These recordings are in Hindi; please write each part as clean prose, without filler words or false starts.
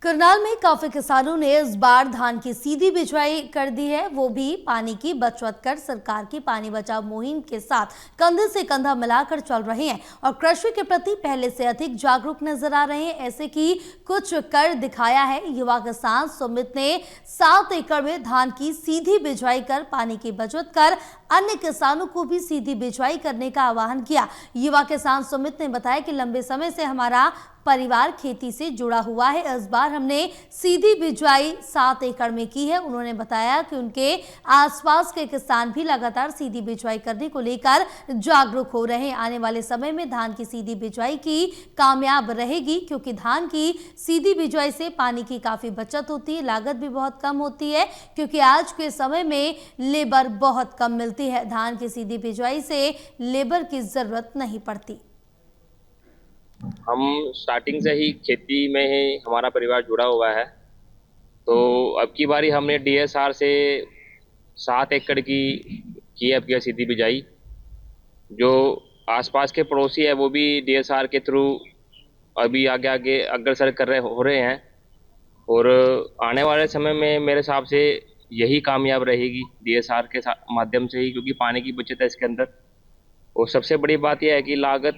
करनाल में काफी किसानों ने इस बार धान की सीधी बिचवाई कर दी है, वो भी पानी की बचत कर। सरकार की पानी बचाओ मुहिम के साथ कंधे से कंधा मिलाकर चल रहे हैं और कृषि के प्रति पहले से अधिक जागरूक नजर आ रहे हैं। ऐसे की कुछ कर दिखाया है युवा किसान सुमित ने। 7 एकड़ में धान की सीधी बिचवाई कर पानी की बचत कर अन्य किसानों को भी सीधी बिचवाई करने का आह्वान किया। युवा किसान सुमित ने बताया कि लंबे समय से हमारा परिवार खेती से जुड़ा हुआ है, इस बार हमने सीधी बिचवाई 7 एकड़ में की है। उन्होंने बताया कि उनके आसपास के किसान भी लगातार सीधी बिचवाई करने को लेकर जागरूक हो रहे हैं। आने वाले समय में धान की सीधी बिचवाई की कामयाब रहेगी, क्योंकि धान की सीधी बिचवाई से पानी की काफी बचत होती है, लागत भी बहुत कम होती है, क्योंकि आज के समय में लेबर बहुत कम मिलती है। धान की सीधी बिचवाई से लेबर की जरूरत नहीं पड़ती। हम स्टार्टिंग से ही खेती में ही हमारा परिवार जुड़ा हुआ है। तो अब की बारी हमने डीएसआर से 7 एकड़ की है अब की सीधी बिजाई। जो आसपास के पड़ोसी है वो भी डीएसआर के थ्रू अभी आगे आगे अग्रसर कर रहे हो रहे हैं, और आने वाले समय में मेरे हिसाब से यही कामयाब रहेगी डीएसआर के माध्यम से ही, क्योंकि पानी की बचत है इसके अंदर। और सबसे बड़ी बात यह है कि लागत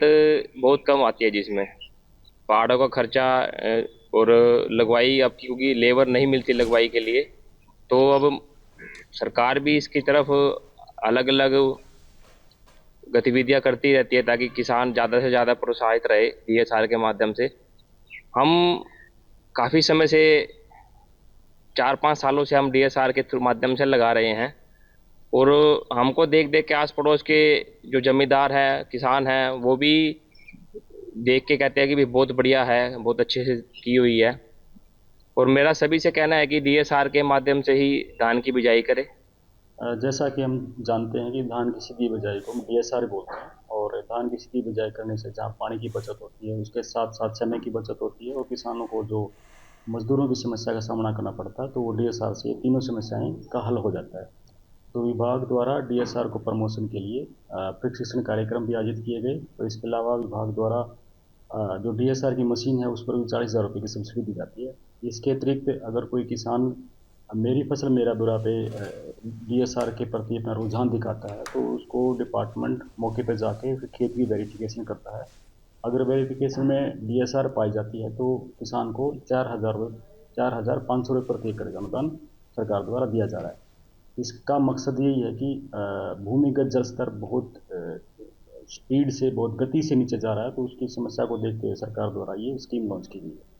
बहुत कम आती है जिसमें पहाड़ों का खर्चा और लगवाई अब क्योंकि लेबर नहीं मिलती लगवाई के लिए, तो अब सरकार भी इसकी तरफ अलग अलग गतिविधियां करती रहती है ताकि किसान ज़्यादा से ज़्यादा प्रोत्साहित रहे डीएसआर के माध्यम से। हम काफ़ी समय से 4-5 सालों से हम डीएसआर के थ्रू माध्यम से लगा रहे हैं, और हमको देख देख के आस पड़ोस के जो जमींदार हैं किसान हैं वो भी देख के कहते हैं कि भी बहुत बढ़िया है, बहुत अच्छे से की हुई है। और मेरा सभी से कहना है कि डीएसआर के माध्यम से ही धान की बिजाई करें। जैसा कि हम जानते हैं कि धान की सीधी बिजाई को हम डीएसआर बोलते हैं, और धान की सीधी बिजाई करने से जहाँ पानी की बचत होती है उसके साथ साथ समय की बचत होती है, और किसानों को जो मजदूरों की समस्या का सामना करना पड़ता है तो वो डीएसआर से तीनों समस्याएं का हल हो जाता है। तो विभाग द्वारा डीएसआर को प्रमोशन के लिए प्रशिक्षण कार्यक्रम भी आयोजित किए गए। तो इसके अलावा विभाग द्वारा जो डीएसआर की मशीन है उस पर भी 40,000 रुपये की सब्सिडी दी जाती है। इसके अतिरिक्त अगर कोई किसान मेरी फसल मेरा बुरा पे डीएसआर के प्रति अपना रुझान दिखाता है तो उसको डिपार्टमेंट मौके पर जाके फिर खेत की वेरिफिकेशन करता है। अगर वेरिफिकेशन में डीएसआर पाई जाती है तो किसान को 4,500 रुपये प्रति एकड़ का अनुदान सरकार द्वारा दिया जा रहा है। इसका मकसद यही है कि भूमिगत जल स्तर बहुत स्पीड से बहुत गति से नीचे जा रहा है, तो उसकी समस्या को देखते हुए सरकार द्वारा ये स्कीम लॉन्च की गई है।